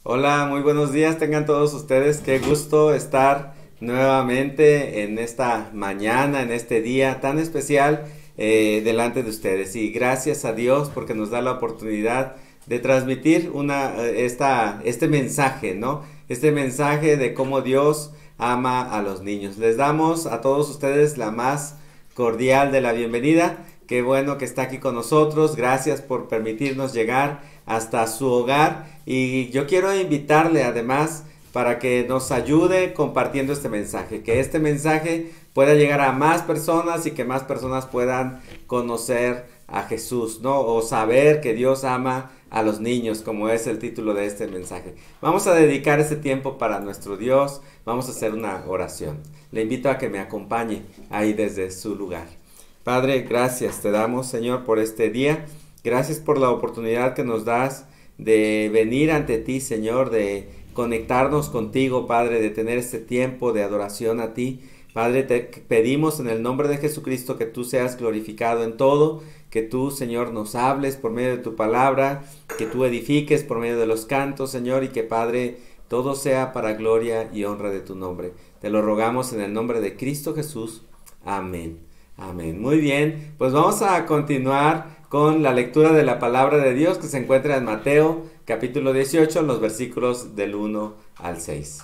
Hola, muy buenos días, tengan todos ustedes. Qué gusto estar nuevamente en esta mañana, en este día tan especial delante de ustedes. Y gracias a Dios porque nos da la oportunidad de transmitir este mensaje, ¿no? Este mensaje de cómo Dios ama a los niños. Les damos a todos ustedes la más cordial de la bienvenida. Qué bueno que está aquí con nosotros. Gracias por permitirnos llegar hasta su hogar. Y yo quiero invitarle además para que nos ayude compartiendo este mensaje. Que este mensaje pueda llegar a más personas y que más personas puedan conocer a Jesús, ¿no? O saber que Dios ama a los niños, como es el título de este mensaje. Vamos a dedicar este tiempo para nuestro Dios. Vamos a hacer una oración. Le invito a que me acompañe ahí desde su lugar. Padre, gracias te damos, Señor, por este día. Gracias por la oportunidad que nos das de venir ante ti, Señor, de conectarnos contigo, Padre, de tener este tiempo de adoración a ti. Padre, te pedimos en el nombre de Jesucristo que tú seas glorificado en todo, que tú, Señor, nos hables por medio de tu palabra, que tú edifiques por medio de los cantos, Señor, y que, Padre, todo sea para gloria y honra de tu nombre. Te lo rogamos en el nombre de Cristo Jesús. Amén. Amén. Muy bien, pues vamos a continuar con la lectura de la palabra de Dios que se encuentra en Mateo capítulo 18, los versículos del 1 al 6.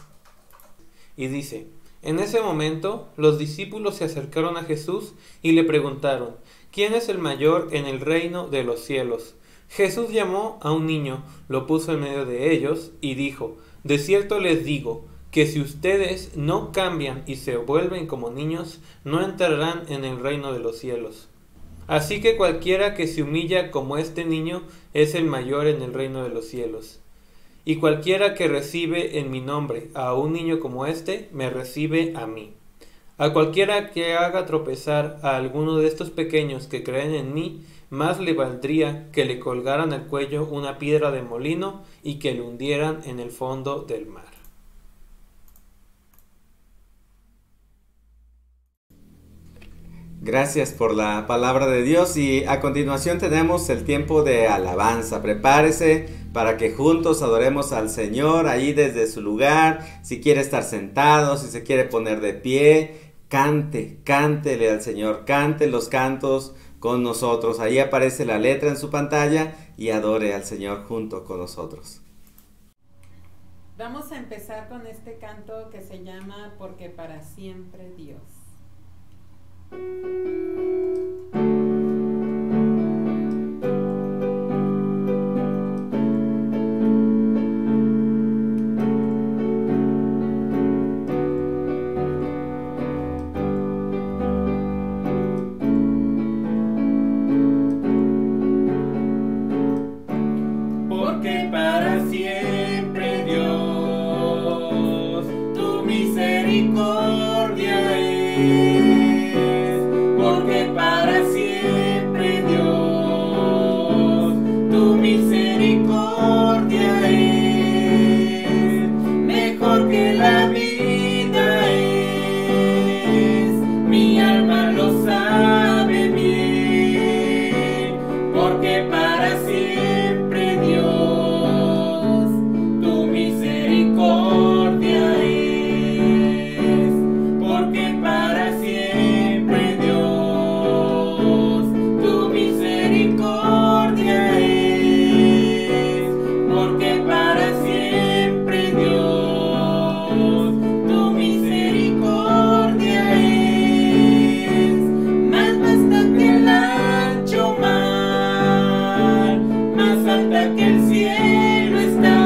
Y dice: En ese momento los discípulos se acercaron a Jesús y le preguntaron: ¿Quién es el mayor en el reino de los cielos? Jesús llamó a un niño, lo puso en medio de ellos y dijo: De cierto les digo, que si ustedes no cambian y se vuelven como niños, no entrarán en el reino de los cielos. Así que cualquiera que se humilla como este niño es el mayor en el reino de los cielos. Y cualquiera que recibe en mi nombre a un niño como este, me recibe a mí. A cualquiera que haga tropezar a alguno de estos pequeños que creen en mí, más le valdría que le colgaran al cuello una piedra de molino y que le hundieran en el fondo del mar. Gracias por la palabra de Dios y a continuación tenemos el tiempo de alabanza. Prepárese para que juntos adoremos al Señor ahí desde su lugar. Si quiere estar sentado, si se quiere poner de pie, cántele al Señor, cante los cantos con nosotros. Ahí aparece la letra en su pantalla y adore al Señor junto con nosotros. Vamos a empezar con este canto que se llama Porque para siempre Dios. Porque para siempre Dios, tu misericordia es. Porque para siempre Dios, tu misericordia es. Mejor que la vida es, mi alma lo sabe bien. Porque para siempre Dios, tu misericordia es. Porque para siempre Dios, tu misericordia es. Porque para siempre Dios, tu misericordia es. Más vasta que el ancho mar, más alta que el cielo está.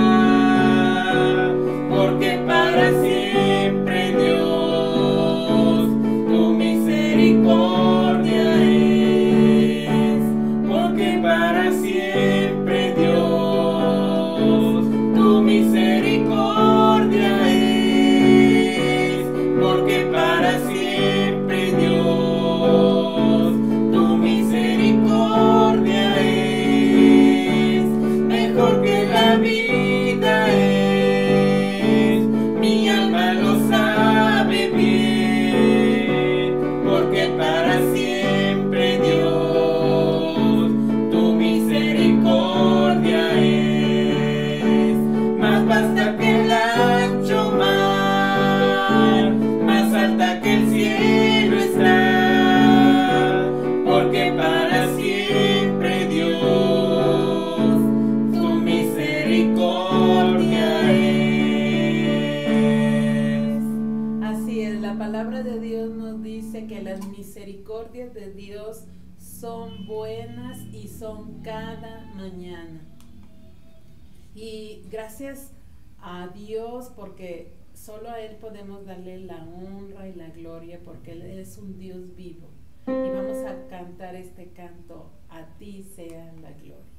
Porque para siempre Dios, tu misericordia es. Porque para siempre Dios, tu misericordia es. Porque para siempre Dios, tu misericordia es. Mejor que misericordias de Dios son buenas y son cada mañana. Y gracias a Dios, porque solo a Él podemos darle la honra y la gloria, porque Él es un Dios vivo. Y vamos a cantar este canto: a ti sea la gloria.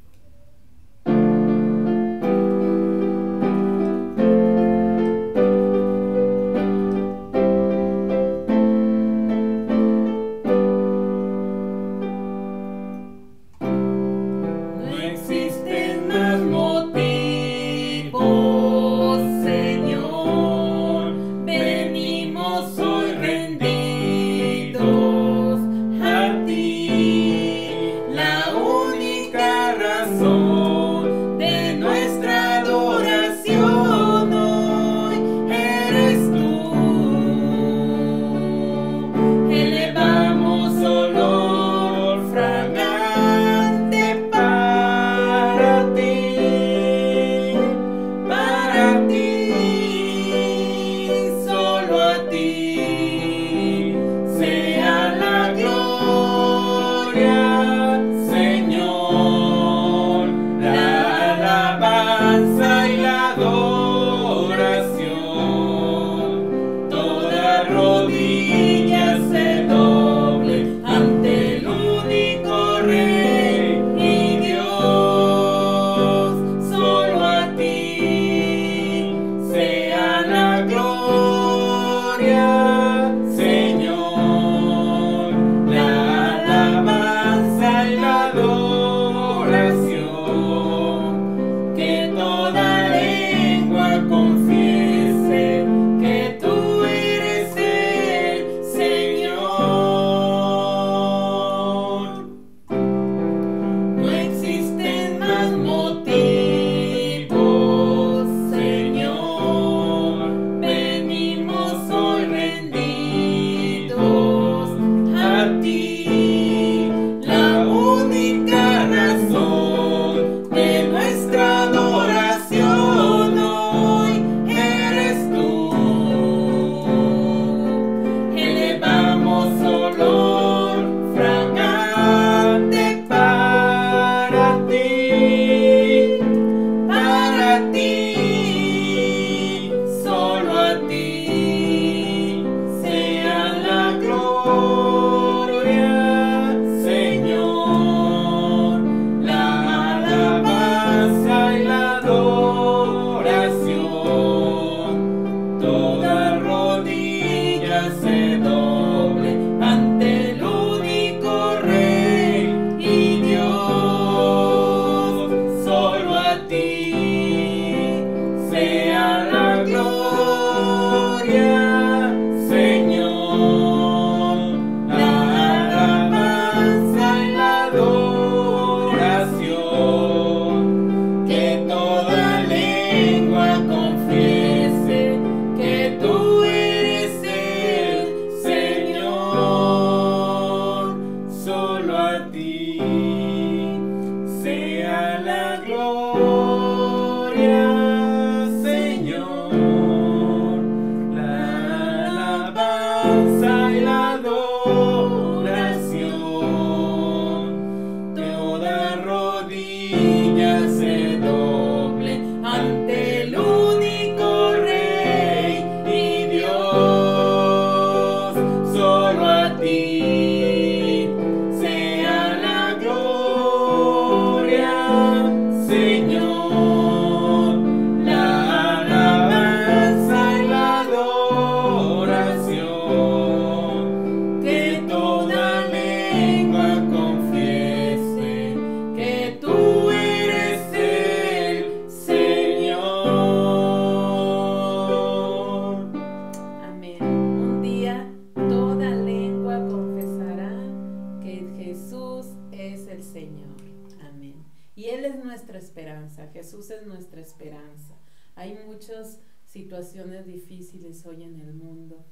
Jesús es nuestra esperanza. Hay muchas situaciones difíciles hoy en el mundo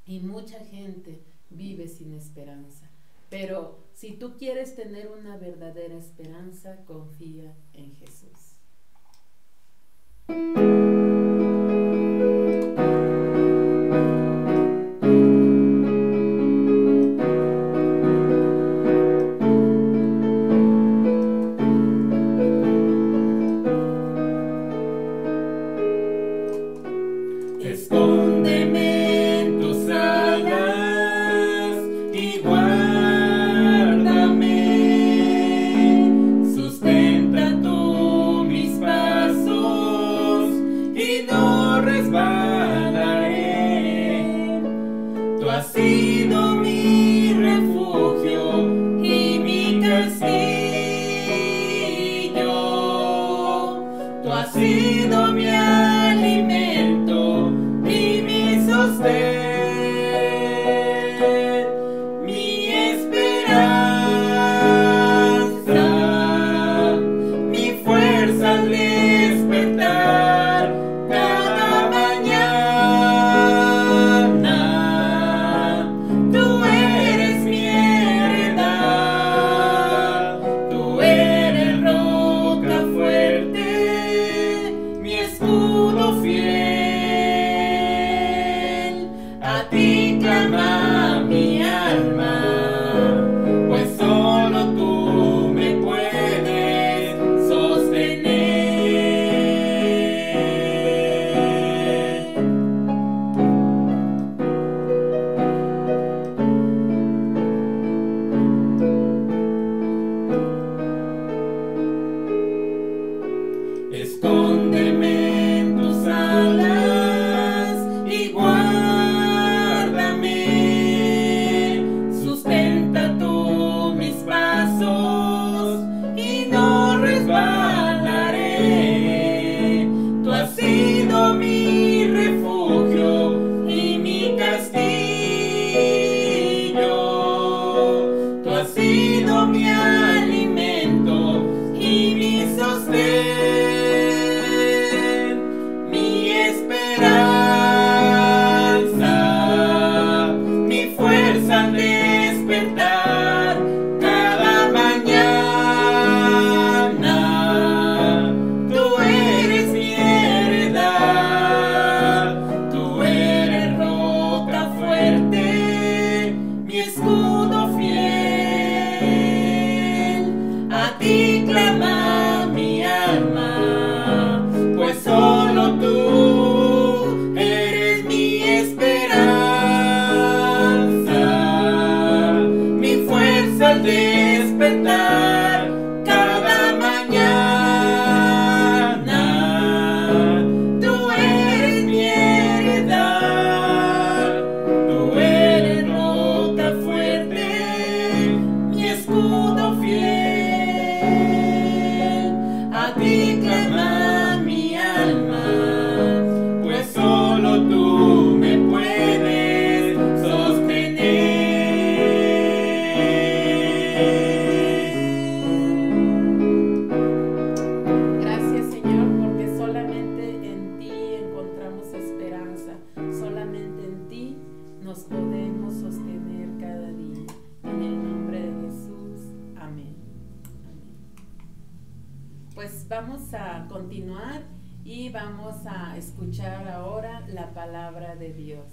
y mucha gente vive sin esperanza. Pero si tú quieres tener una verdadera esperanza, confía en Jesús. has sido mi alimento y mi sostén, mi esperanza, mi fuerza al despertar cada mañana. Tú eres mi heredad, tú eres roca fuerte, mi escudo fiel. A ti clama mi alma, pues solo tú me puedes sostener. Escóndeme en tus alas y guárdame. Sustenta tú mis pasos y no resbalaré. Tú has sido mi refugio y mi castillo. Tú has sido mi alimento y mi sostén, mi esperanza, mi fuerza al despertar cada mañana. Tú eres mi heredad, tú eres roca fuerte, mi escudo fiel. A ti clama mi alma, pues solo tú eres mi esperanza, mi fuerza al despertar cada mañana. Tú eres mi heredad, tú eres roca fuerte, mi escudo fiel. A ti clama mi alma, pues solo tú me puedes sostener. Gracias, Señor, porque solamente en ti encontramos esperanza, solamente en ti nos podemos sostener cada día. En el nombre de Jesús, amén. Amén. Pues vamos a continuar y vamos a escuchar ahora la palabra de Dios.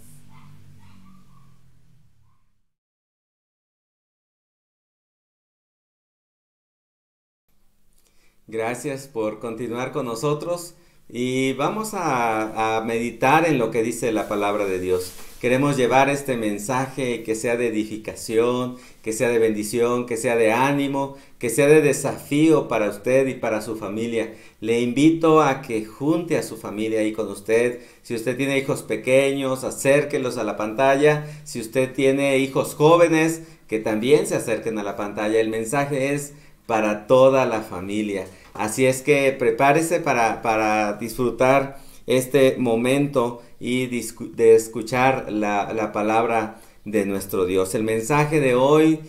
Gracias por continuar con nosotros y vamos a meditar en lo que dice la palabra de Dios. Queremos llevar este mensaje que sea de edificación, que sea de bendición, que sea de ánimo, que sea de desafío para usted y para su familia. Le invito a que junte a su familia ahí con usted. Si usted tiene hijos pequeños, acérquelos a la pantalla. Si usted tiene hijos jóvenes, que también se acerquen a la pantalla. El mensaje es para toda la familia. Así es que prepárese para disfrutar este momento y de escuchar la palabra de nuestro Dios. El mensaje de hoy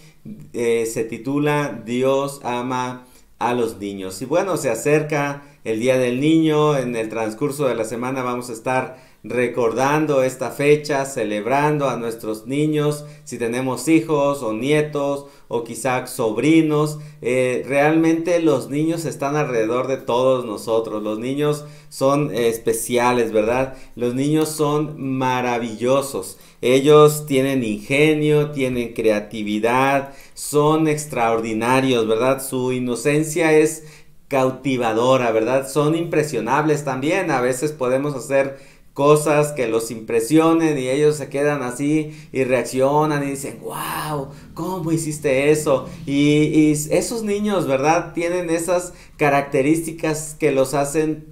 se titula Dios ama a los niños. Y bueno, se acerca el Día del Niño. En el transcurso de la semana vamos a estar recordando esta fecha, celebrando a nuestros niños, si tenemos hijos o nietos o quizá sobrinos. Realmente los niños están alrededor de todos nosotros. Los niños son especiales, ¿verdad? Los niños son maravillosos. Ellos tienen ingenio, tienen creatividad, son extraordinarios, ¿verdad? Su inocencia es cautivadora, ¿verdad? Son impresionables también. A veces podemos hacer cosas que los impresionen y ellos se quedan así y reaccionan y dicen, wow, ¿cómo hiciste eso? Y esos niños, ¿verdad? Tienen esas características que los hacen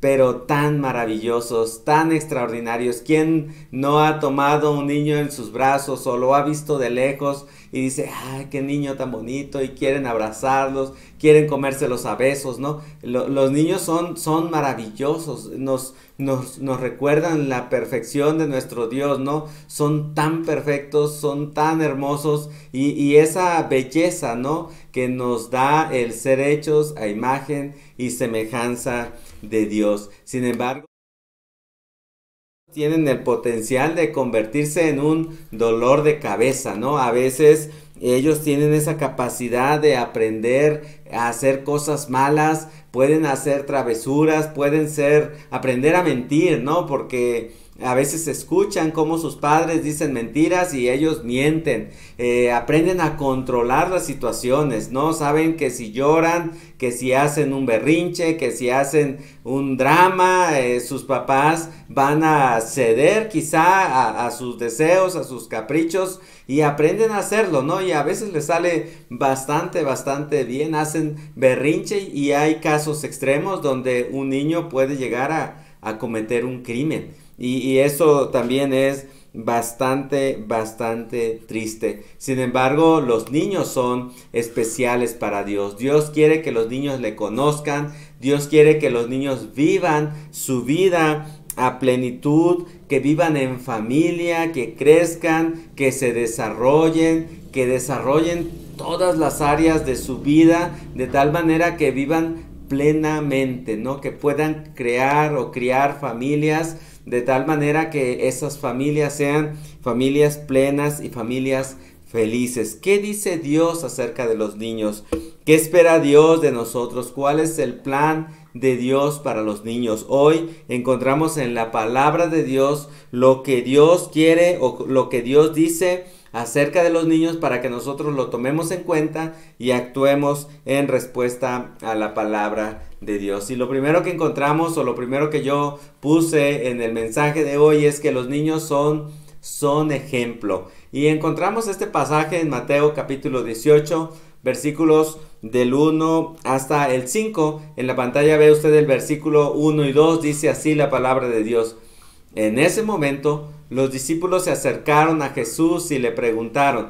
pero tan maravillosos, tan extraordinarios. ¿Quién no ha tomado un niño en sus brazos o lo ha visto de lejos y dice, ay, qué niño tan bonito, y quieren abrazarlos, quieren comérselos a besos, ¿no? Los niños son maravillosos, nos recuerdan la perfección de nuestro Dios, ¿no? Son tan perfectos, son tan hermosos, y esa belleza, ¿no? Que nos da el ser hechos a imagen y semejanza de Dios. Sin embargo, tienen el potencial de convertirse en un dolor de cabeza, ¿no? A veces ellos tienen esa capacidad de aprender a hacer cosas malas, pueden hacer travesuras, aprender a mentir, ¿no? Porque a veces escuchan cómo sus padres dicen mentiras y ellos mienten. Aprenden a controlar las situaciones, ¿no? Saben que si lloran, que si hacen un berrinche, que si hacen un drama, sus papás van a ceder quizá a sus deseos, a sus caprichos, y aprenden a hacerlo, ¿no? Y a veces les sale bastante bien, hacen berrinche, y hay casos extremos donde un niño puede llegar a cometer un crimen. Y eso también es bastante triste. Sin embargo, los niños son especiales para Dios. Dios quiere que los niños le conozcan. Desarrollen, quiere que los niños vivan su vida a plenitud, que vivan en familia, que crezcan, que se desarrollen, que desarrollen todas las áreas de su vida de tal manera que vivan plenamente, ¿no? Que puedan crear o criar familias de tal manera que esas familias sean familias plenas y familias felices. ¿Qué dice Dios acerca de los niños? ¿Qué espera Dios de nosotros? ¿Cuál es el plan de Dios para los niños? Hoy encontramos en la palabra de Dios lo que Dios quiere o lo que Dios dice acerca de los niños para que nosotros lo tomemos en cuenta y actuemos en respuesta a la palabra de Dios. Y lo primero que encontramos, o lo primero que yo puse en el mensaje de hoy, es que los niños son ejemplo. Y encontramos este pasaje en Mateo capítulo 18, versículos del 1 hasta el 5. En la pantalla ve usted el versículo 1 y 2, dice así la palabra de Dios. En ese momento, los discípulos se acercaron a Jesús y le preguntaron,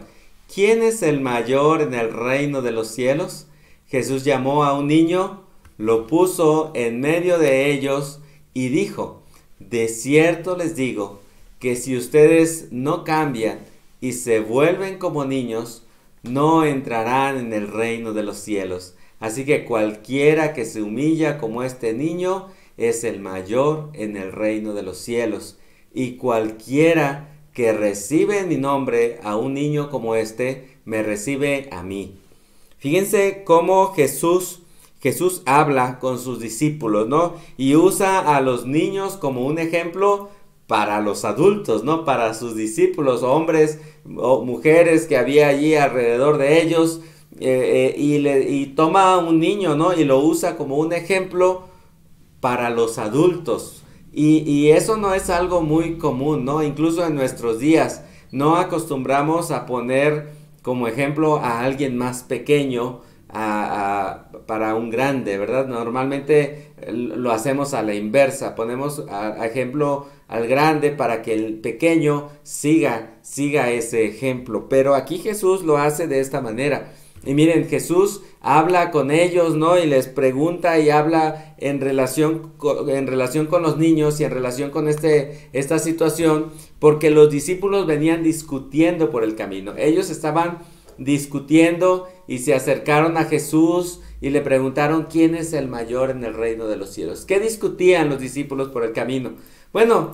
¿quién es el mayor en el reino de los cielos? Jesús llamó a un niño, lo puso en medio de ellos y dijo, de cierto les digo que si ustedes no cambian y se vuelven como niños, no entrarán en el reino de los cielos. Así que cualquiera que se humilla como este niño es el mayor en el reino de los cielos. Y cualquiera que recibe en mi nombre a un niño como este, me recibe a mí. Fíjense cómo Jesús habla con sus discípulos, ¿no? Y usa a los niños como un ejemplo para los adultos, ¿no? Para sus discípulos, hombres o mujeres que había allí alrededor de ellos, y toma a un niño, ¿no? Y lo usa como un ejemplo para los adultos. Y eso no es algo muy común, ¿no? Incluso en nuestros días no acostumbramos a poner como ejemplo a alguien más pequeño para un grande, ¿verdad? Normalmente lo hacemos a la inversa, ponemos a ejemplo al grande para que el pequeño siga ese ejemplo. Pero aquí Jesús lo hace de esta manera. Y miren, Jesús habla con ellos, ¿no? Y les pregunta y habla en relación con los niños y en relación con esta situación, porque los discípulos venían discutiendo por el camino. Ellos estaban discutiendo y se acercaron a Jesús y le preguntaron quién es el mayor en el reino de los cielos. ¿Qué discutían los discípulos por el camino? Bueno,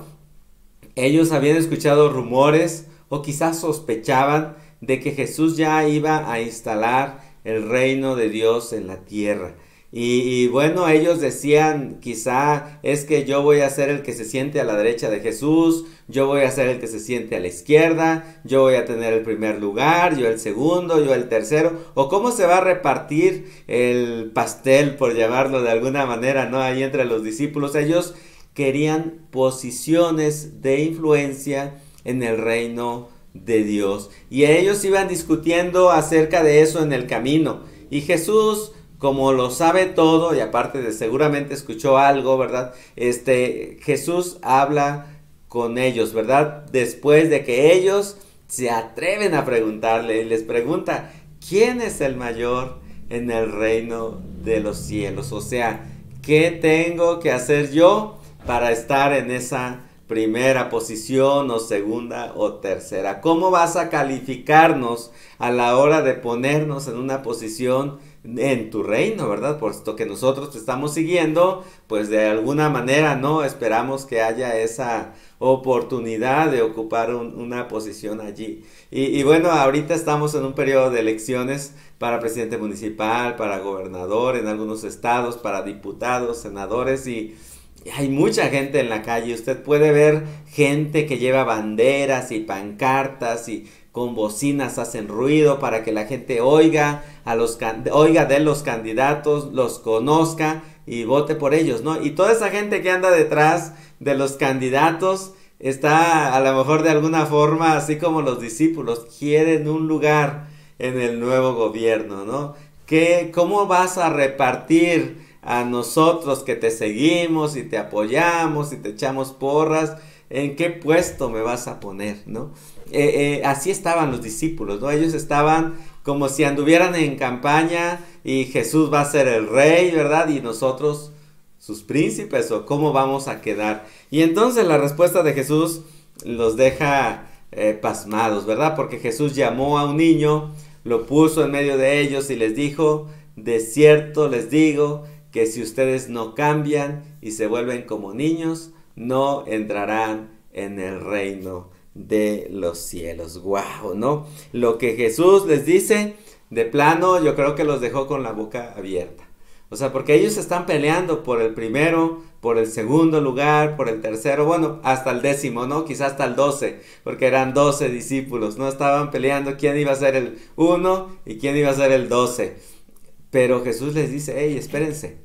ellos habían escuchado rumores o quizás sospechaban de que Jesús ya iba a instalar el reino de Dios en la tierra. Y bueno, ellos decían, quizá es que yo voy a ser el que se siente a la derecha de Jesús, yo voy a ser el que se siente a la izquierda, yo voy a tener el primer lugar, yo el segundo, yo el tercero, o cómo se va a repartir el pastel, por llamarlo de alguna manera, ¿no? Ahí entre los discípulos, ellos querían posiciones de influencia en el reino de Dios. Y ellos iban discutiendo acerca de eso en el camino. Y Jesús, como lo sabe todo, y aparte de seguramente escuchó algo, ¿verdad? Jesús habla con ellos, ¿verdad? Después de que ellos se atreven a preguntarle, y les pregunta, ¿quién es el mayor en el reino de los cielos? O sea, ¿qué tengo que hacer yo para estar en esa primera posición o segunda o tercera? ¿Cómo vas a calificarnos a la hora de ponernos en una posición en tu reino, verdad? Puesto que nosotros te estamos siguiendo, pues de alguna manera, ¿no? Esperamos que haya esa oportunidad de ocupar una posición allí. Y bueno, ahorita estamos en un periodo de elecciones para presidente municipal, para gobernador en algunos estados, para diputados, senadores, y hay mucha gente en la calle. Usted puede ver gente que lleva banderas y pancartas y con bocinas hacen ruido para que la gente oiga de los candidatos, los conozca y vote por ellos, ¿no? Y toda esa gente que anda detrás de los candidatos está a lo mejor de alguna forma, así como los discípulos, quieren un lugar en el nuevo gobierno, ¿no? ¿Cómo vas a repartir a nosotros que te seguimos y te apoyamos y te echamos porras? ¿En qué puesto me vas a poner, no? Así estaban los discípulos, ¿no? Ellos estaban como si anduvieran en campaña y Jesús va a ser el rey, ¿verdad? Y nosotros sus príncipes, o cómo vamos a quedar. Y entonces la respuesta de Jesús los deja pasmados, ¿verdad? Porque Jesús llamó a un niño, lo puso en medio de ellos y les dijo, de cierto les digo que si ustedes no cambian y se vuelven como niños, no entrarán en el reino de los cielos. ¡Guau! ¿No? Lo que Jesús les dice, de plano, yo creo que los dejó con la boca abierta. O sea, porque ellos están peleando por el primero, por el segundo lugar, por el tercero, bueno, hasta el 10º, ¿no? Quizás hasta el 12, porque eran 12 discípulos, ¿no? Estaban peleando quién iba a ser el 1 y quién iba a ser el 12. Pero Jesús les dice, hey, espérense.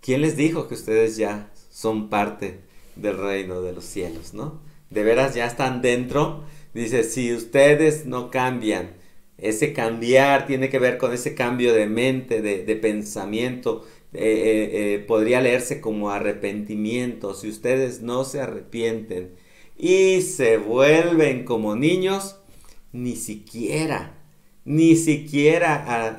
¿Quién les dijo que ustedes ya son parte del reino de los cielos, no? De veras ya están dentro. Dice, si ustedes no cambian, ese cambiar tiene que ver con ese cambio de mente, de pensamiento, podría leerse como arrepentimiento. Si ustedes no se arrepienten y se vuelven como niños, ni siquiera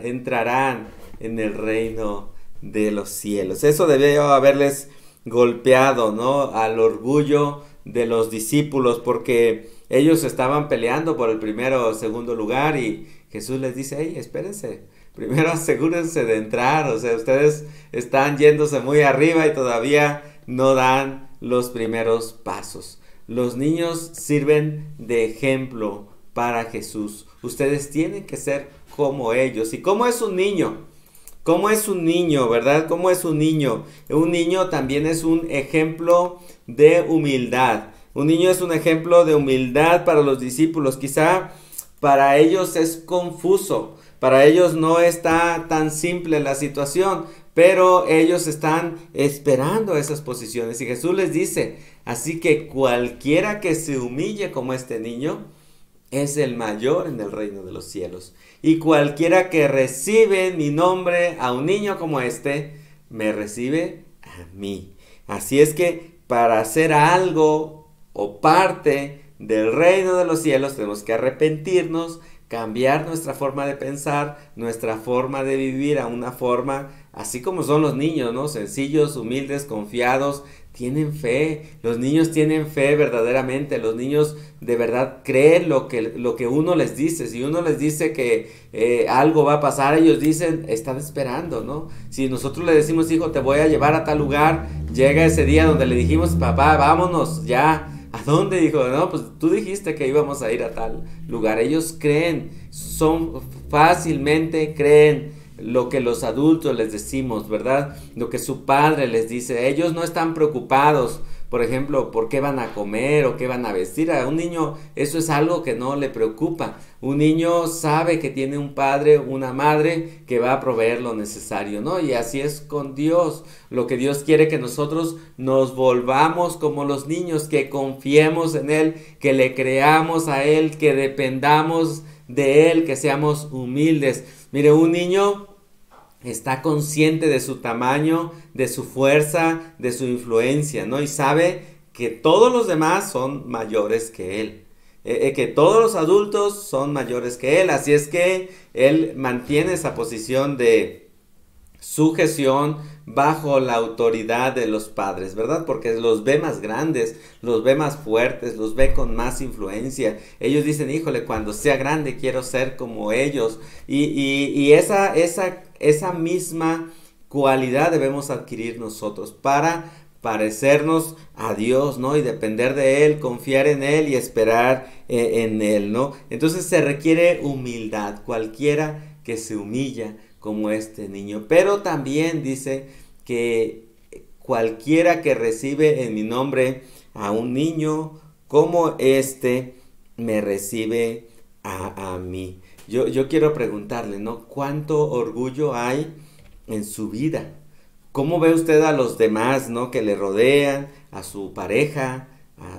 entrarán en el reino de los cielos. Eso debió haberles golpeado, ¿no? Al orgullo de los discípulos, porque ellos estaban peleando por el primero o segundo lugar y Jesús les dice, hey, espérense, primero asegúrense de entrar. O sea, ustedes están yéndose muy arriba y todavía no dan los primeros pasos. Los niños sirven de ejemplo para Jesús. Ustedes tienen que ser como ellos. ¿Y cómo es un niño? ¿Cómo es un niño, verdad? ¿Cómo es un niño? Un niño también es un ejemplo de humildad. Un niño es un ejemplo de humildad para los discípulos. Quizá para ellos es confuso, para ellos no está tan simple la situación, pero ellos están esperando esas posiciones. Y Jesús les dice, así que cualquiera que se humille como este niño, es el mayor en el reino de los cielos. Y cualquiera que recibe mi nombre a un niño como este, me recibe a mí. Así es que para hacer algo o parte del reino de los cielos tenemos que arrepentirnos, cambiar nuestra forma de pensar, nuestra forma de vivir a una forma así como son los niños, ¿no? Sencillos, humildes, confiados, tienen fe. Los niños tienen fe verdaderamente. Los niños de verdad creen lo que uno les dice. Si uno les dice que algo va a pasar, ellos dicen, están esperando, ¿no? Si nosotros le decimos, hijo, te voy a llevar a tal lugar, llega ese día donde le dijimos, papá, vámonos ya. ¿A dónde? Dijo, no, pues tú dijiste que íbamos a ir a tal lugar. Ellos creen, fácilmente creen lo que los adultos les decimos, ¿verdad? Lo que su padre les dice. Ellos no están preocupados, por ejemplo, por qué van a comer o qué van a vestir. A un niño eso es algo que no le preocupa. Un niño sabe que tiene un padre, una madre que va a proveer lo necesario, ¿no? Y así es con Dios. Lo que Dios quiere que nosotros nos volvamos como los niños, que confiemos en Él, que le creamos a Él, que dependamos de Él, que seamos humildes. Mire, un niño está consciente de su tamaño, de su fuerza, de su influencia, ¿no? Y sabe que todos los demás son mayores que él. que todos los adultos son mayores que él, así es que él mantiene esa posición de sujeción bajo la autoridad de los padres, ¿verdad? Porque los ve más grandes, los ve más fuertes, los ve con más influencia. Ellos dicen, híjole, cuando sea grande quiero ser como ellos. Y esa misma cualidad debemos adquirir nosotros para parecernos a Dios, ¿no? Y depender de Él, confiar en Él y esperar en Él, ¿no? Entonces se requiere humildad, cualquiera que se humilla como este niño. Pero también dice que cualquiera que recibe en mi nombre a un niño como este, me recibe a mí. Yo quiero preguntarle, ¿no? ¿Cuánto orgullo hay en su vida? ¿Cómo ve usted a los demás, ¿no? Que le rodean, a su pareja,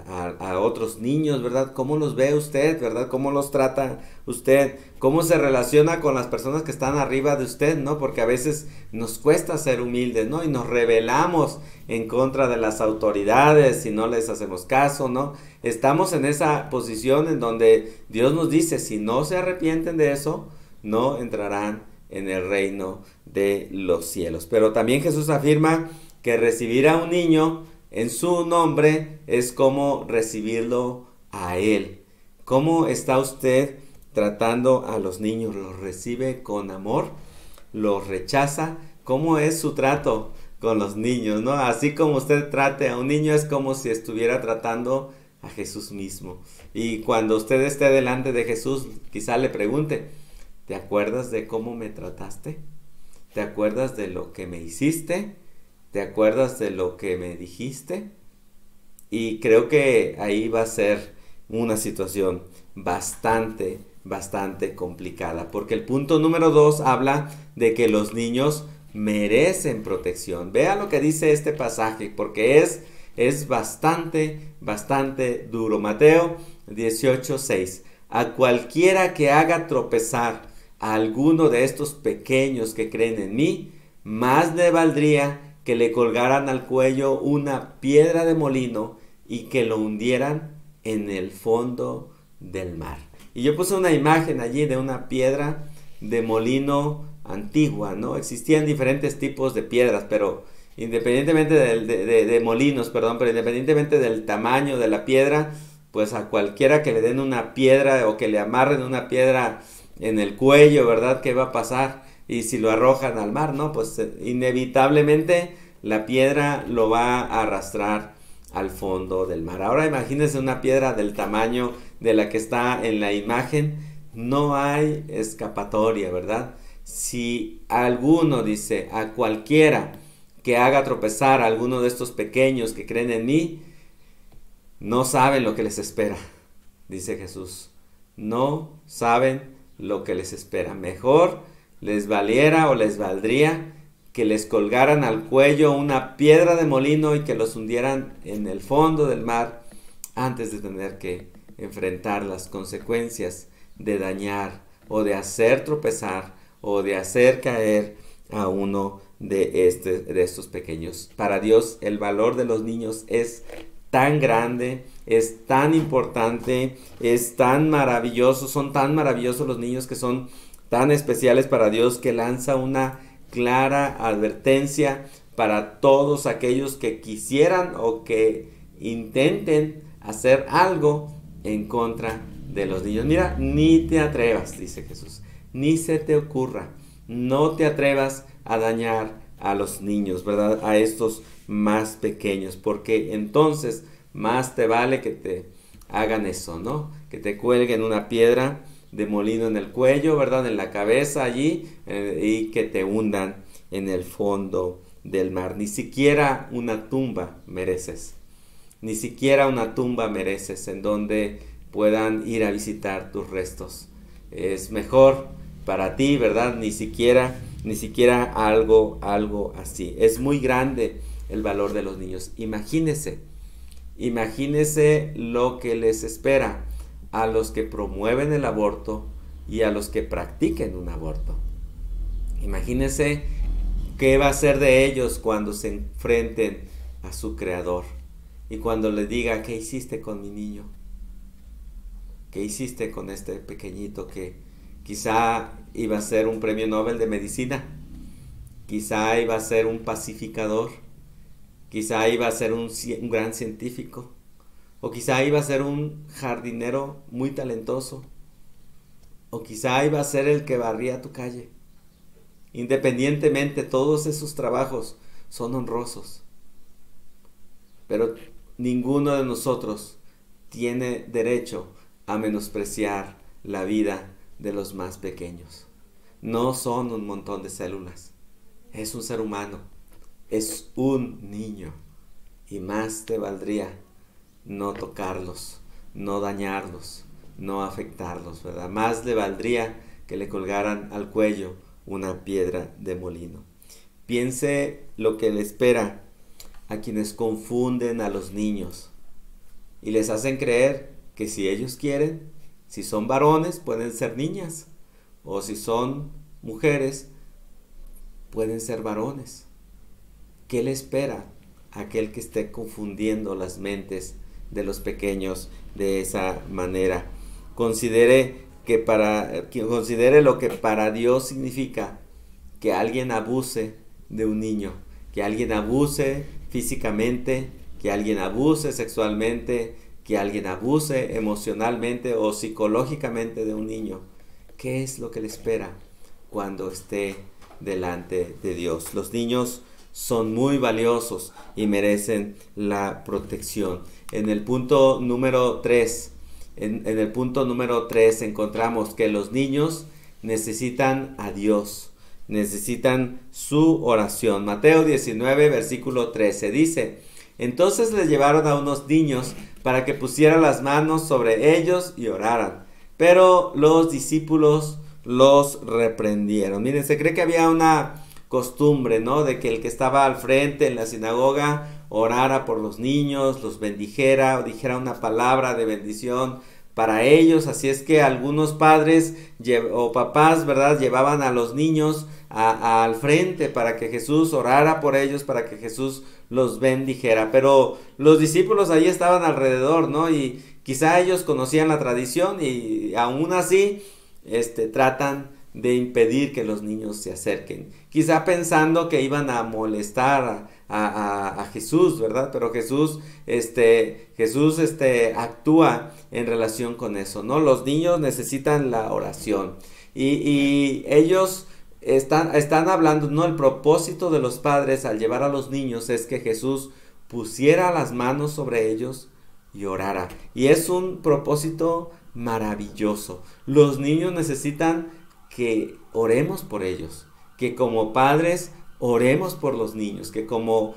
a otros niños, ¿verdad? ¿Cómo los ve usted, verdad? ¿Cómo los trata usted? ¿Cómo se relaciona con las personas que están arriba de usted, ¿no? Porque a veces nos cuesta ser humildes, ¿no? Y nos rebelamos en contra de las autoridades si no les hacemos caso, ¿no? Estamos en esa posición en donde Dios nos dice, si no se arrepienten de eso, no entrarán en el reino de los cielos. Pero también Jesús afirma que recibir a un niño en su nombre es como recibirlo a Él. ¿Cómo está usted tratando a los niños? ¿Los recibe con amor? ¿Los rechaza? ¿Cómo es su trato con los niños, no? Así como usted trate a un niño es como si estuviera tratando a Jesús mismo. Y cuando usted esté delante de Jesús, quizá le pregunte, ¿te acuerdas de cómo me trataste? ¿Te acuerdas de lo que me hiciste? ¿Te acuerdas de lo que me dijiste? Y creo que ahí va a ser una situación bastante complicada. Porque el punto número 2 habla de que los niños merecen protección. Vea lo que dice este pasaje, porque es bastante duro. Mateo 18:6. A cualquiera que haga tropezar a alguno de estos pequeños que creen en mí, más le valdría que le colgaran al cuello una piedra de molino y que lo hundieran en el fondo del mar. Y yo puse una imagen allí de una piedra de molino antigua, ¿no? Existían diferentes tipos de piedras, pero independientemente de molinos, perdón, pero independientemente del tamaño de la piedra, pues a cualquiera que le den una piedra o que le amarren una piedra en el cuello, ¿verdad? ¿Qué va a pasar? Y si lo arrojan al mar, ¿no? Pues inevitablemente la piedra lo va a arrastrar al fondo del mar. Ahora imagínense una piedra del tamaño de la que está en la imagen. No hay escapatoria, ¿verdad? Si alguno dice, a cualquiera que haga tropezar a alguno de estos pequeños que creen en mí, no saben lo que les espera, dice Jesús. No saben lo que les espera. Mejor les valiera o les valdría que les colgaran al cuello una piedra de molino y que los hundieran en el fondo del mar antes de tener que enfrentar las consecuencias de dañar o de hacer tropezar o de hacer caer a uno de estos pequeños. Para Dios el valor de los niños es tan grande, es tan importante, es tan maravilloso, son tan maravillosos los niños que son tan especiales para Dios, que lanza una clara advertencia para todos aquellos que quisieran o que intenten hacer algo en contra de los niños. Mira, ni te atrevas, dice Jesús, ni se te ocurra, no te atrevas a dañar a los niños, ¿verdad? A estos más pequeños, porque entonces más te vale que te hagan eso, ¿no? Que te cuelguen una piedra de molino en el cuello, ¿verdad? En la cabeza allí, y que te hundan en el fondo del mar. Ni siquiera una tumba mereces. Ni siquiera una tumba mereces en donde puedan ir a visitar tus restos. Es mejor para ti, ¿verdad? Ni siquiera algo así. Es muy grande el valor de los niños. Imagínese lo que les espera a los que promueven el aborto y a los que practiquen un aborto. Imagínese qué va a ser de ellos cuando se enfrenten a su creador y cuando le diga, ¿qué hiciste con mi niño? ¿Qué hiciste con este pequeñito que quizá iba a ser un premio Nobel de medicina? Quizá iba a ser un pacificador, quizá iba a ser un gran científico, o quizá iba a ser un jardinero muy talentoso, o quizá iba a ser el que barría tu calle. Independientemente, todos esos trabajos son honrosos, pero ninguno de nosotros tiene derecho a menospreciar la vida de los más pequeños. No son un montón de células, es un ser humano, es un niño, y más te valdría no tocarlos, no dañarlos, no afectarlos, ¿verdad? Más le valdría que le colgaran al cuello una piedra de molino. Piense lo que le espera a quienes confunden a los niños y les hacen creer que si ellos quieren, si son varones, pueden ser niñas, o si son mujeres, pueden ser varones. ¿Qué le espera a aquel que esté confundiendo las mentes de los pequeños de esa manera? Considere lo que para Dios significa que alguien abuse de un niño, que alguien abuse físicamente, que alguien abuse sexualmente, que alguien abuse emocionalmente o psicológicamente de un niño. ¿Qué es lo que le espera cuando esté delante de Dios? Los niños son muy valiosos y merecen la protección. En el punto número 3, en el punto número 3 encontramos que los niños necesitan a Dios, necesitan su oración. Mateo 19, versículo 13 dice: entonces les llevaron a unos niños para que pusieran las manos sobre ellos y oraran. Pero los discípulos los reprendieron. Miren, se cree que había una costumbre, ¿no?, de que el que estaba al frente en la sinagoga orara por los niños, los bendijera o dijera una palabra de bendición para ellos. Así es que algunos padres o papás, ¿verdad?, llevaban a los niños al frente para que Jesús orara por ellos, para que Jesús los bendijera. Pero los discípulos ahí estaban alrededor, ¿no? Y quizá ellos conocían la tradición y aún así tratan de impedir que los niños se acerquen, quizá pensando que iban a molestar a Jesús, ¿verdad? Pero Jesús actúa en relación con eso, ¿no? Los niños necesitan la oración y ellos están hablando, ¿no? El propósito de los padres al llevar a los niños es que Jesús pusiera las manos sobre ellos y orara. Y es un propósito maravilloso. Los niños necesitan que oremos por ellos, que como padres oremos por los niños, que como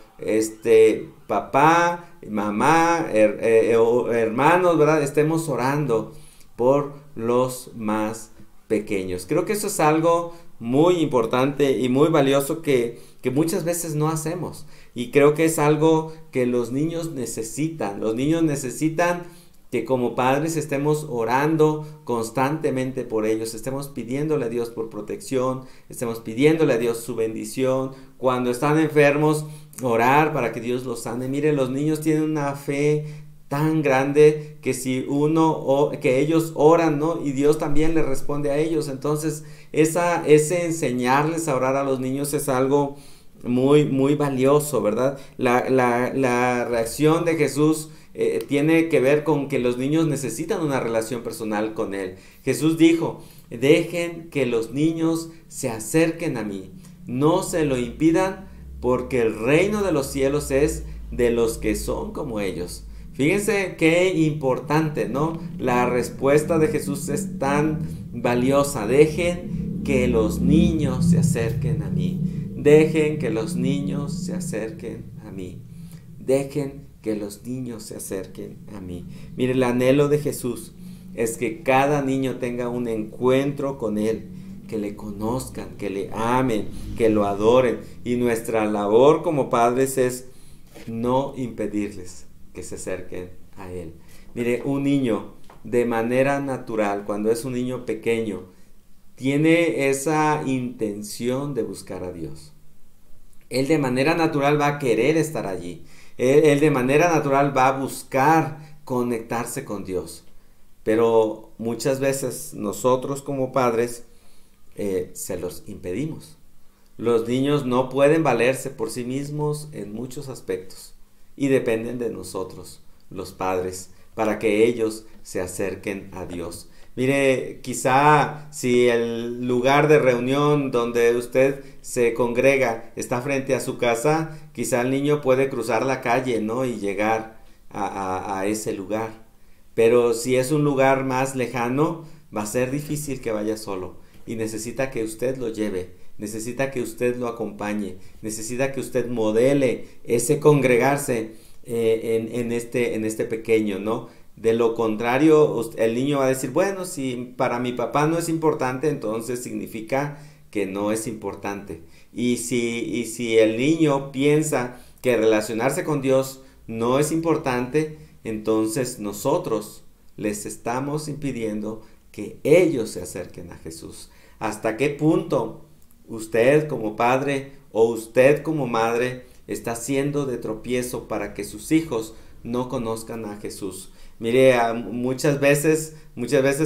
papá, mamá, hermanos, ¿verdad?, estemos orando por los más pequeños. Creo que eso es algo muy importante y muy valioso que muchas veces no hacemos, y creo que es algo que los niños necesitan. Los niños necesitan que como padres estemos orando constantemente por ellos, estemos pidiéndole a Dios por protección, estemos pidiéndole a Dios su bendición. Cuando están enfermos, orar para que Dios los sane. Mire, los niños tienen una fe tan grande que que ellos oran, ¿no?, y Dios también les responde a ellos. Entonces, ese enseñarles a orar a los niños es algo muy, muy valioso, ¿verdad? La reacción de Jesús tiene que ver con que los niños necesitan una relación personal con Él. Jesús dijo: dejen que los niños se acerquen a mí, no se lo impidan, porque el reino de los cielos es de los que son como ellos. Fíjense qué importante, ¿no? La respuesta de Jesús es tan valiosa. Dejen que los niños se acerquen a mí. Dejen que los niños se acerquen a mí. Dejen que los niños se acerquen a mí. Mire, el anhelo de Jesús es que cada niño tenga un encuentro con Él, que le conozcan, que le amen, que lo adoren. Y nuestra labor como padres es no impedirles que se acerquen a Él. Mire, un niño de manera natural, cuando es un niño pequeño, tiene esa intención de buscar a Dios. Él de manera natural va a querer estar allí. Él de manera natural va a buscar conectarse con Dios. Pero muchas veces nosotros como padres se los impedimos. Los niños no pueden valerse por sí mismos en muchos aspectos y dependen de nosotros, los padres, para que ellos se acerquen a Dios. Mire, quizá si el lugar de reunión donde usted se congrega está frente a su casa, quizá el niño puede cruzar la calle, ¿no? Y llegar a ese lugar. Pero si es un lugar más lejano, va a ser difícil que vaya solo. Y necesita que usted lo lleve, necesita que usted lo acompañe, necesita que usted modele ese congregarse en este pequeño, ¿no? De lo contrario, el niño va a decir, bueno, si para mi papá no es importante, entonces significa que no es importante. Y si el niño piensa que relacionarse con Dios no es importante, entonces nosotros les estamos impidiendo que ellos se acerquen a Jesús. ¿Hasta qué punto usted como padre o usted como madre está siendo de tropiezo para que sus hijos no conozcan a Jesús? Mire, muchas veces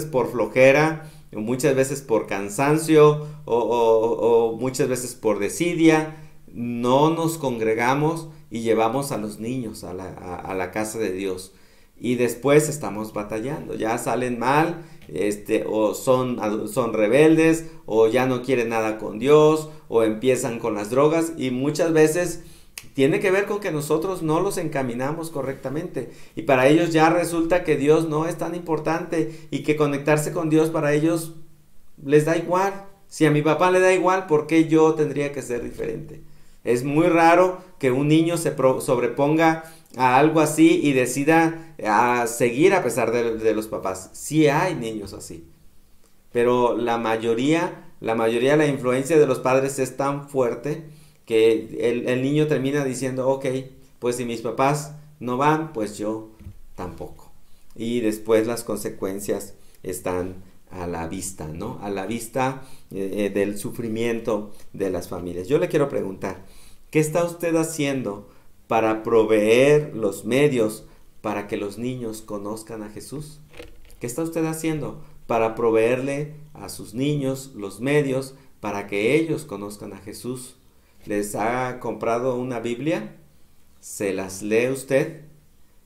por flojera, muchas veces por cansancio o muchas veces por desidia, no nos congregamos y llevamos a los niños a la casa de Dios. Y después estamos batallando, ya salen mal, o son rebeldes, o ya no quieren nada con Dios, o empiezan con las drogas, y muchas veces tiene que ver con que nosotros no los encaminamos correctamente, y para ellos ya resulta que Dios no es tan importante, y que conectarse con Dios para ellos les da igual. Si a mi papá le da igual, ¿por qué yo tendría que ser diferente? Es muy raro que un niño se sobreponga a algo así y decida seguir a pesar de los papás. Sí hay niños así, pero la mayoría, la influencia de los padres es tan fuerte que el niño termina diciendo, ok, pues si mis papás no van, pues yo tampoco. Y después las consecuencias están a la vista, ¿no? A la vista del sufrimiento de las familias. Yo le quiero preguntar, ¿qué está usted haciendo para proveer los medios para que los niños conozcan a Jesús? ¿Qué está usted haciendo para proveerle a sus niños los medios para que ellos conozcan a Jesús? ¿Les ha comprado una Biblia? ¿Se las lee usted?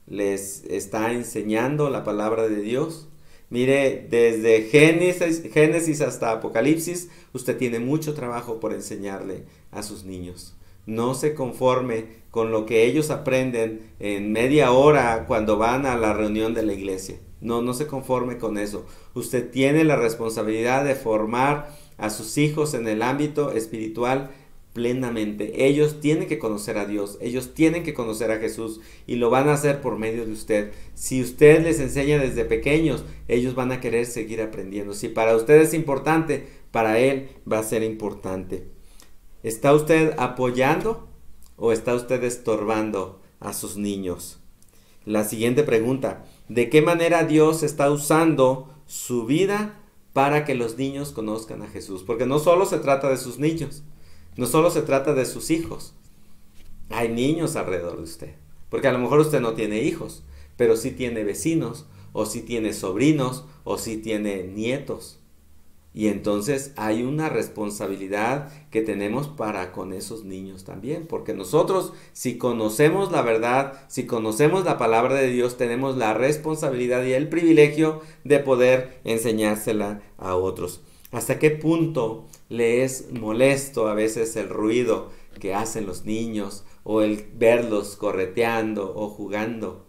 ¿Les está enseñando la palabra de Dios? Mire, desde Génesis hasta Apocalipsis, usted tiene mucho trabajo por enseñarle a sus niños. No se conforme con lo que ellos aprenden en media hora cuando van a la reunión de la iglesia. No se conforme con eso. Usted tiene la responsabilidad de formar a sus hijos en el ámbito espiritual plenamente. Ellos tienen que conocer a Dios, ellos tienen que conocer a Jesús, y lo van a hacer por medio de usted. Si usted les enseña desde pequeños, ellos van a querer seguir aprendiendo. Si para usted es importante, para él va a ser importante. ¿Está usted apoyando o está usted estorbando a sus niños? La siguiente pregunta, ¿de qué manera Dios está usando su vida para que los niños conozcan a Jesús? Porque no solo se trata de sus niños, no solo se trata de sus hijos. Hay niños alrededor de usted. Porque a lo mejor usted no tiene hijos, pero sí tiene vecinos, o sí tiene sobrinos, o sí tiene nietos. Y entonces hay una responsabilidad que tenemos para con esos niños también. Porque nosotros, si conocemos la verdad, si conocemos la palabra de Dios, tenemos la responsabilidad y el privilegio de poder enseñársela a otros. ¿Hasta qué punto le es molesto a veces el ruido que hacen los niños, o el verlos correteando o jugando?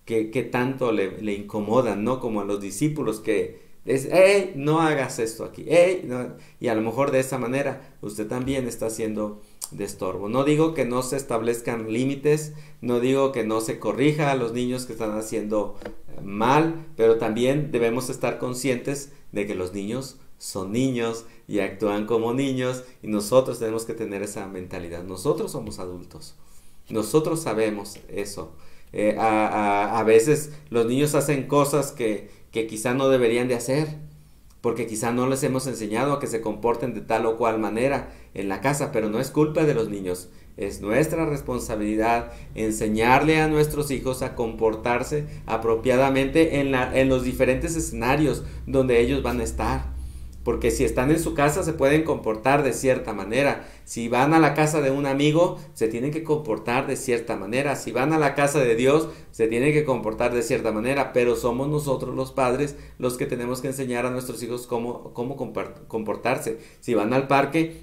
¿Qué tanto le incomodan, ¿no? Como a los discípulos que es, ¡hey, no hagas esto aquí! ¡Hey, no! Y a lo mejor de esa manera usted también está siendo de estorbo. No digo que no se establezcan límites, no digo que no se corrija a los niños que están haciendo mal, pero también debemos estar conscientes de que los niños son niños y actúan como niños, y nosotros tenemos que tener esa mentalidad. Nosotros somos adultos, nosotros sabemos eso. A veces los niños hacen cosas que quizá no deberían de hacer, porque quizá no les hemos enseñado a que se comporten de tal o cual manera en la casa, pero no es culpa de los niños. Es nuestra responsabilidad enseñarle a nuestros hijos a comportarse apropiadamente en los diferentes escenarios donde ellos van a estar. Porque si están en su casa se pueden comportar de cierta manera. Si van a la casa de un amigo, se tienen que comportar de cierta manera. Si van a la casa de Dios, se tienen que comportar de cierta manera. Pero somos nosotros los padres los que tenemos que enseñar a nuestros hijos cómo comportarse. Si van al parque,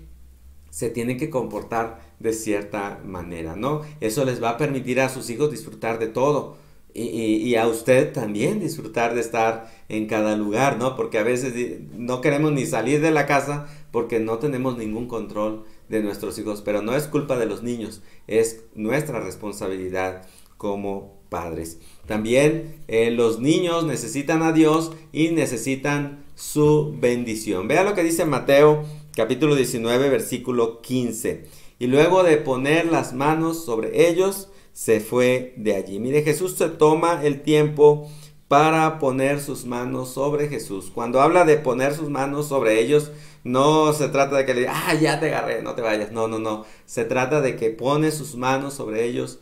se tienen que comportar de cierta manera, ¿no? Eso les va a permitir a sus hijos disfrutar de todo. Y a usted también disfrutar de estar en cada lugar, ¿no? Porque a veces no queremos ni salir de la casa porque no tenemos ningún control de nuestros hijos. Pero no es culpa de los niños, es nuestra responsabilidad como padres. También los niños necesitan a Dios y necesitan su bendición. Vea lo que dice Mateo capítulo 19 versículo 15. Y luego de poner las manos sobre ellos, se fue de allí. Mire, Jesús se toma el tiempo para poner sus manos sobre Jesús. Cuando habla de poner sus manos sobre ellos, no se trata de que le diga, ya te agarré, no te vayas. No. Se trata de que pone sus manos sobre ellos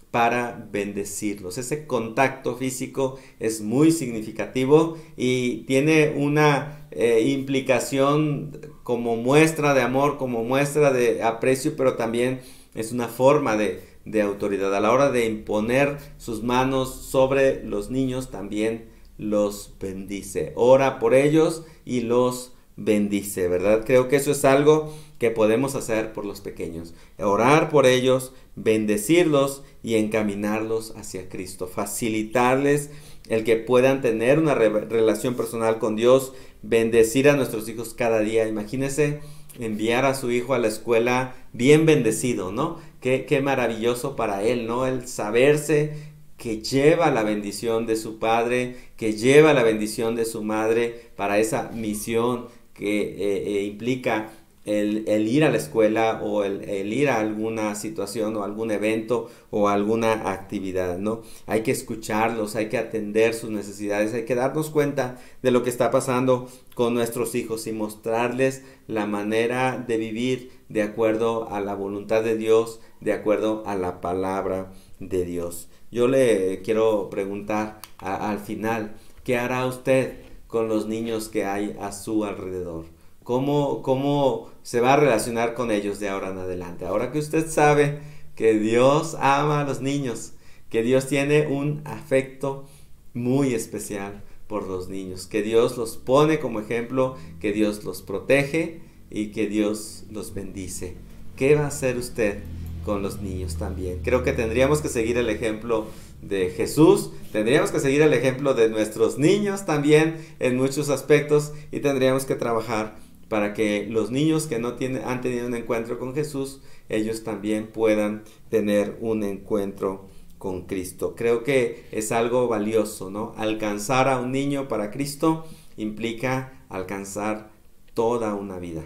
para bendecirlos. Ese contacto físico es muy significativo y tiene una implicación como muestra de amor, como muestra de aprecio, pero también es una forma de autoridad. A la hora de imponer sus manos sobre los niños, también los bendice. Ora por ellos y los bendice, ¿verdad? Creo que eso es algo que podemos hacer por los pequeños. Orar por ellos, bendecirlos y encaminarlos hacia Cristo. Facilitarles el que puedan tener una relación personal con Dios. Bendecir a nuestros hijos cada día. Imagínese enviar a su hijo a la escuela bien bendecido, ¿no? Qué maravilloso para él, ¿no? El saberse que lleva la bendición de su padre, que lleva la bendición de su madre para esa misión que implica el ir a la escuela o el ir a alguna situación o algún evento o alguna actividad, ¿no? Hay que escucharlos, hay que atender sus necesidades, hay que darnos cuenta de lo que está pasando con nuestros hijos y mostrarles la manera de vivir de acuerdo a la voluntad de Dios, de acuerdo a la palabra de Dios. Yo le quiero preguntar al final, ¿qué hará usted con los niños que hay a su alrededor? ¿Cómo se va a relacionar con ellos de ahora en adelante? Ahora que usted sabe que Dios ama a los niños, que Dios tiene un afecto muy especial por los niños, que Dios los pone como ejemplo, que Dios los protege y que Dios los bendice. ¿Qué va a hacer usted con los niños también? Creo que tendríamos que seguir el ejemplo de Jesús, tendríamos que seguir el ejemplo de nuestros niños también en muchos aspectos y tendríamos que trabajar para que los niños que no han tenido un encuentro con Jesús, ellos también puedan tener un encuentro con Cristo. Creo que es algo valioso, ¿no? Alcanzar a un niño para Cristo implica alcanzar toda una vida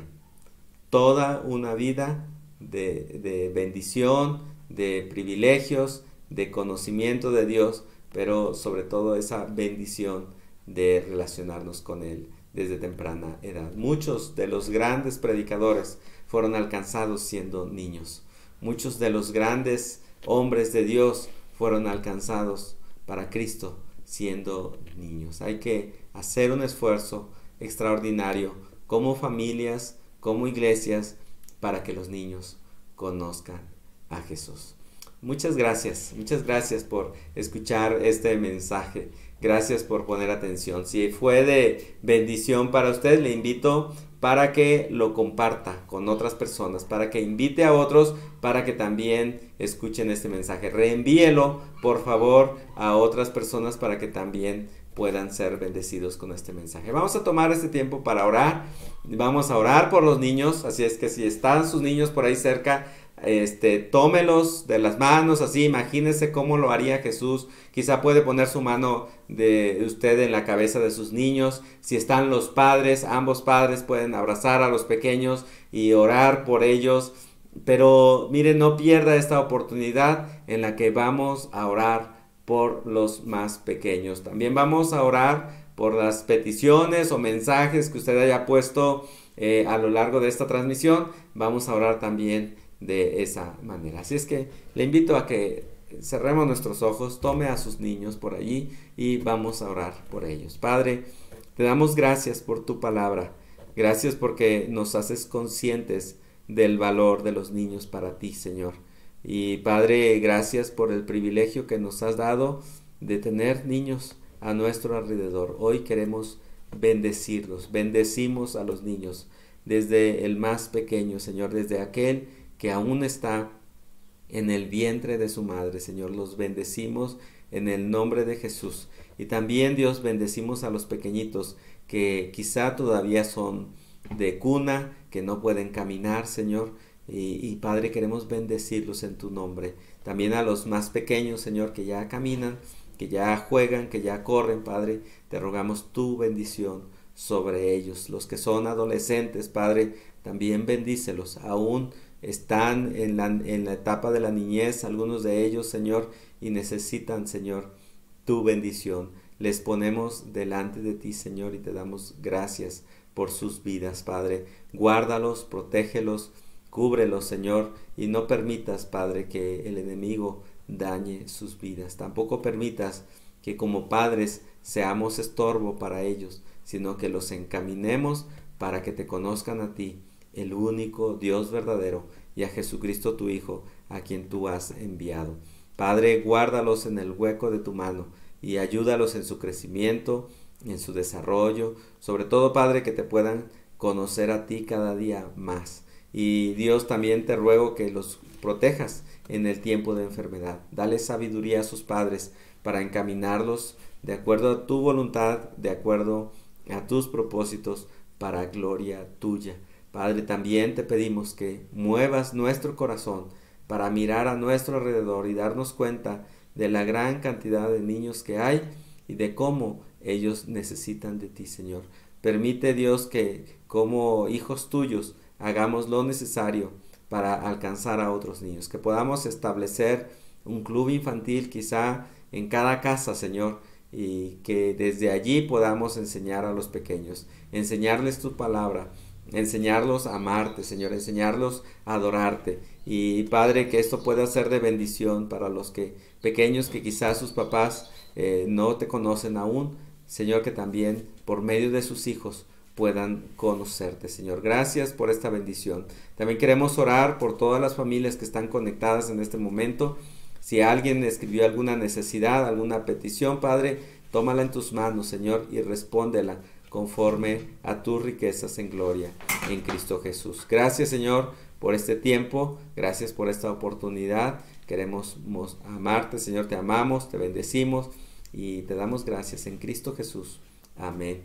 de bendición, de privilegios, de conocimiento de Dios, pero sobre todo esa bendición de relacionarnos con Él desde temprana edad. Muchos de los grandes predicadores fueron alcanzados siendo niños. Muchos de los grandes hombres de Dios fueron alcanzados para Cristo siendo niños. Hay que hacer un esfuerzo extraordinario como familias, como iglesias, para que los niños conozcan a Jesús. Muchas gracias por escuchar este mensaje. Gracias por poner atención. Si fue de bendición para usted, le invito para que lo comparta con otras personas, para que invite a otros, para que también escuchen este mensaje. Reenvíelo, por favor, a otras personas para que también puedan ser bendecidos con este mensaje. Vamos a tomar este tiempo para orar. Vamos a orar por los niños, así es que si están sus niños por ahí cerca, tómelos de las manos, así, imagínese cómo lo haría Jesús. Quizá puede poner su mano de usted en la cabeza de sus niños. Si están los padres, ambos padres pueden abrazar a los pequeños y orar por ellos. Pero mire, no pierda esta oportunidad en la que vamos a orar por los más pequeños. También vamos a orar por las peticiones o mensajes que usted haya puesto a lo largo de esta transmisión. Vamos a orar también de esa manera. Así es que le invito a que cerremos nuestros ojos, tome a sus niños por allí y vamos a orar por ellos. Padre, te damos gracias por tu palabra. Gracias porque nos haces conscientes del valor de los niños para ti, Señor. Y Padre, gracias por el privilegio que nos has dado de tener niños a nuestro alrededor. Hoy queremos bendecirlos. Bendecimos a los niños, desde el más pequeño, Señor, desde aquel que aún está en el vientre de su madre, Señor. Los bendecimos en el nombre de Jesús. Y también, Dios, bendecimos a los pequeñitos que quizá todavía son de cuna, que no pueden caminar, Señor. Y Padre, queremos bendecirlos en tu nombre. También a los más pequeños, Señor, que ya caminan, que ya juegan, que ya corren, Padre, te rogamos tu bendición sobre ellos. Los que son adolescentes, Padre, también bendícelos. Aún están en la etapa de la niñez, algunos de ellos, Señor, y necesitan, Señor, tu bendición. Les ponemos delante de ti, Señor, y te damos gracias por sus vidas, Padre. Guárdalos, protégelos, cúbrelos, Señor, y no permitas, Padre, que el enemigo dañe sus vidas. Tampoco permitas que como padres seamos estorbo para ellos, sino que los encaminemos para que te conozcan a ti, el único Dios verdadero, y a Jesucristo tu Hijo, a quien tú has enviado. Padre, guárdalos en el hueco de tu mano y ayúdalos en su crecimiento, en su desarrollo, sobre todo, Padre, que te puedan conocer a ti cada día más. Y Dios, también te ruego que los protejas en el tiempo de enfermedad. Dale sabiduría a sus padres para encaminarlos de acuerdo a tu voluntad, de acuerdo a tus propósitos, para gloria tuya. Padre, también te pedimos que muevas nuestro corazón para mirar a nuestro alrededor y darnos cuenta de la gran cantidad de niños que hay y de cómo ellos necesitan de ti, Señor. Permite, Dios, que como hijos tuyos hagamos lo necesario para alcanzar a otros niños, que podamos establecer un club infantil quizá en cada casa, Señor, y que desde allí podamos enseñar a los pequeños, enseñarles tu palabra, enseñarlos a amarte, Señor, enseñarlos a adorarte. Y Padre, que esto pueda ser de bendición para los pequeños que quizás sus papás no te conocen aún, Señor, que también por medio de sus hijos puedan conocerte, Señor. Gracias por esta bendición. También queremos orar por todas las familias que están conectadas en este momento. Si alguien escribió alguna necesidad, alguna petición, Padre, tómala en tus manos, Señor, y respóndela conforme a tus riquezas en gloria en Cristo Jesús. Gracias, Señor, por este tiempo. Gracias por esta oportunidad. Queremos amarte, Señor. Te amamos, te bendecimos y te damos gracias en Cristo Jesús. Amén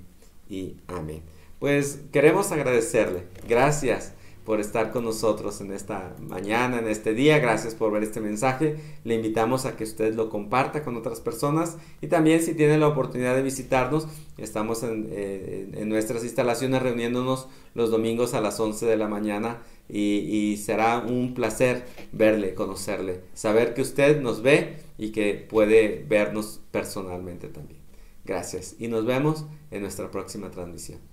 y amén. Pues queremos agradecerle. Gracias por estar con nosotros en esta mañana, en este día. Gracias por ver este mensaje. Le invitamos a que usted lo comparta con otras personas, y también, si tiene la oportunidad de visitarnos, estamos en nuestras instalaciones reuniéndonos los domingos a las 11 de la mañana y será un placer verle, conocerle, saber que usted nos ve y que puede vernos personalmente también. Gracias y nos vemos en nuestra próxima transmisión.